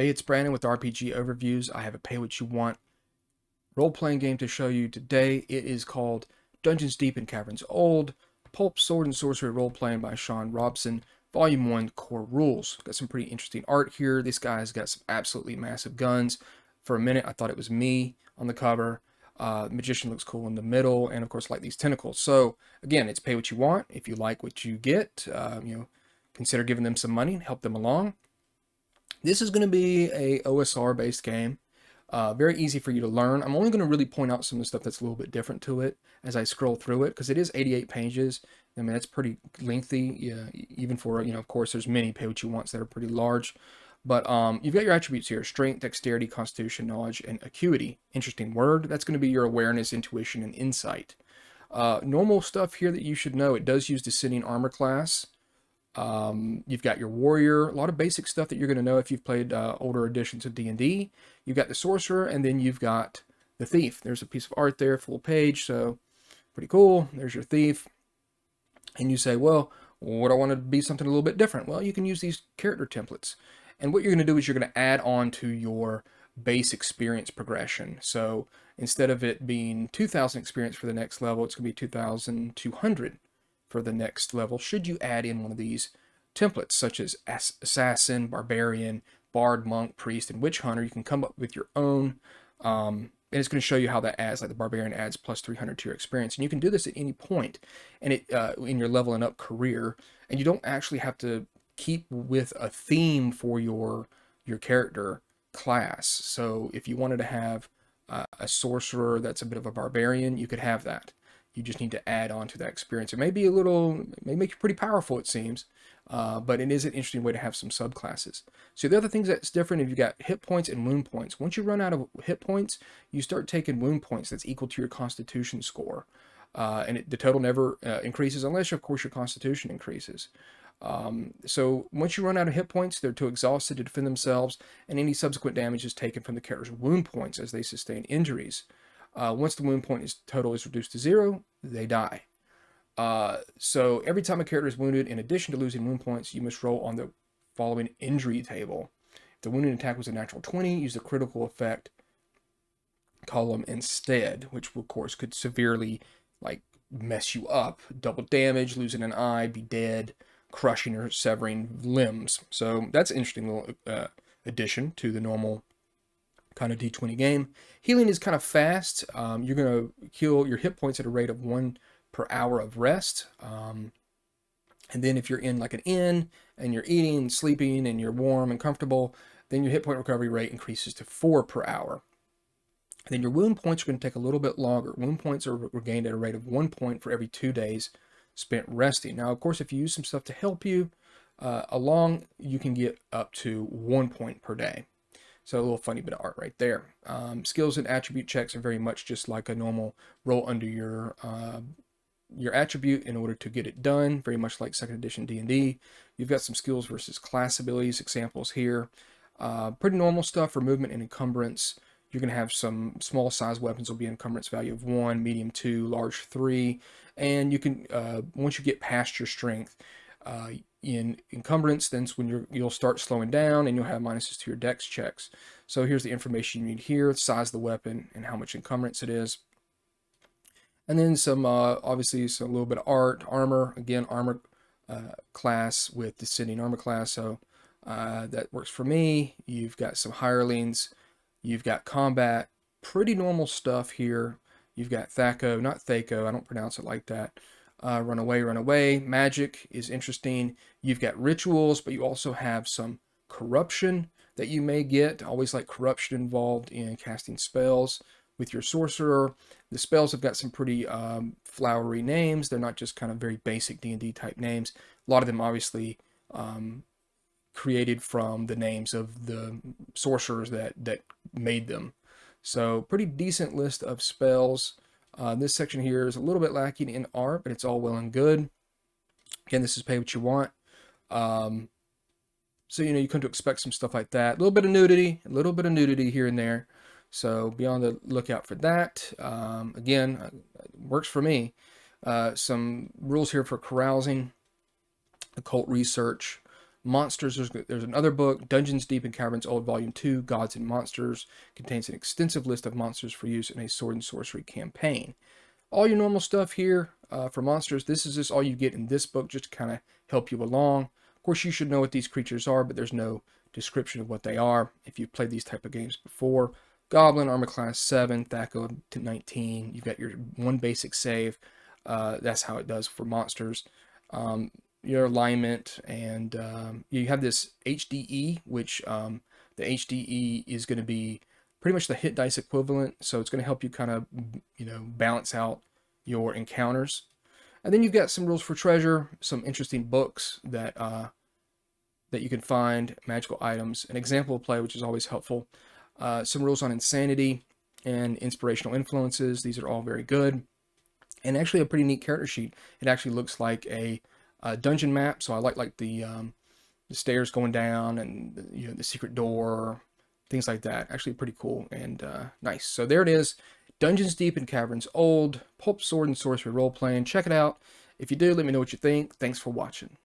Hey, it's Brandon with RPG Overviews. I have a pay what you want role-playing game to show you today. It is called Dungeons Deep in Caverns Old, Pulp Sword and Sorcery Role-Playing by Sean Robson, Volume 1, Core Rules. Got some pretty interesting art here. This guy's got some absolutely massive guns. For a minute, I thought it was me on the cover. Magician looks cool in the middle, and of course, like these tentacles. So, again, it's pay what you want. If you like what you get, consider giving them some money and help them along. This is going to be a OSR based game. Very easy for you to learn. I'm only going to really point out some of the stuff that's a little bit different to it as I scroll through it, because it is 88 pages. I mean, that's pretty lengthy, yeah, even for, of course, there's many pay what you wants that are pretty large. But you've got your attributes here: strength, dexterity, constitution, knowledge, and acuity. Interesting word. That's going to be your awareness, intuition, and insight. Normal stuff here that you should know: it does use descending armor class. You've got your warrior, a lot of basic stuff that you're going to know if you've played older editions of D&D. You've got the sorcerer, and then you've got the thief. There's a piece of art there, full page, so pretty cool. There's your thief. And you say, well, what do I want to be something a little bit different? Well, you can use these character templates. And what you're going to do is you're going to add on to your base experience progression. So instead of it being 2,000 experience for the next level, it's going to be 2,200 for the next level, should you add in one of these templates, such as assassin, barbarian, bard, monk, priest, and witch hunter. You can come up with your own, and it's going to show you how that adds. Like the barbarian adds plus 300 to your experience, and you can do this at any point, and it in your leveling up career, and you don't actually have to keep with a theme for your character class. So if you wanted to have a sorcerer that's a bit of a barbarian, you could have that. You just need to add on to that experience. It may be may make you pretty powerful, it seems, but it is an interesting way to have some subclasses. So the other things that's different, if you've got hit points and wound points. Once you run out of hit points, you start taking wound points that's equal to your constitution score. And the total never increases unless, of course, your constitution increases. So once you run out of hit points, they're too exhausted to defend themselves, and any subsequent damage is taken from the character's wound points as they sustain injuries. Once the wound point total is reduced to 0, they die. So every time a character is wounded, in addition to losing wound points, you must roll on the following injury table. If the wounding attack was a natural 20, use the critical effect column instead, which of course could severely mess you up. Double damage, losing an eye, be dead, crushing or severing limbs. So that's an interesting little addition to the normal kind of D20 game. Healing is kind of fast. You're going to heal your hit points at a rate of 1 per hour of rest. And then if you're in like an inn and you're eating and sleeping and you're warm and comfortable, then your hit point recovery rate increases to 4 per hour. And then your wound points are going to take a little bit longer. Wound points are regained at a rate of 1 point for every 2 days spent resting. Now, of course, if you use some stuff to help you along, you can get up to 1 point per day. So a little funny bit of art right there. Skills and attribute checks are very much just like a normal roll under your attribute in order to get it done. Very much like 2nd edition D&D. You've got some skills versus class abilities examples here. Pretty normal stuff for movement and encumbrance. You're going to have some small size weapons will be encumbrance value of 1, medium 2, large 3. And you can, once you get past your strength, in encumbrance, then when you'll start slowing down and you'll have minuses to your dex checks. So here's the information you need here: the size of the weapon and how much encumbrance it is. And then some, obviously, a little bit of armor. Again, armor class with descending armor class. So that works for me. You've got some hirelings. You've got combat. Pretty normal stuff here. You've got Thaco, not Thaco. I don't pronounce it like that. Run away. Magic is interesting. You've got rituals, but you also have some corruption that you may get. Always like corruption involved in casting spells with your sorcerer. The spells have got some pretty flowery names. They're not just kind of very basic D&D type names. A lot of them obviously created from the names of the sorcerers that made them. So pretty decent list of spells. This section here is a little bit lacking in art, but it's all well and good. Again, this is pay what you want. So, you come to expect some stuff like that. A little bit of nudity here and there. So be on the lookout for that. Again, works for me. Some rules here for carousing, occult research, Monsters, there's another book, Dungeons Deep in Caverns Old Volume 2, Gods and Monsters, contains an extensive list of monsters for use in a sword and sorcery campaign. All your normal stuff here for monsters, this is just all you get in this book, just to kind of help you along. Of course, you should know what these creatures are, but there's no description of what they are if you've played these type of games before. Goblin, armor class 7, THAC0 to 19. You've got your one basic save. That's how it does for monsters. Your alignment, and you have this HDE, which the HDE is going to be pretty much the hit dice equivalent, so it's going to help you kind of, balance out your encounters. And then you've got some rules for treasure, some interesting books that that you can find, magical items, an example of play, which is always helpful, some rules on insanity and inspirational influences. These are all very good, and actually a pretty neat character sheet. It actually looks like a dungeon map, so I like the stairs going down, and the secret door, things like that. Actually pretty cool and nice. So there it is, Dungeons Deep in Caverns Old, Pulp Sword and Sorcery Role Playing. Check it out. If you do, let me know what you think. Thanks for watching.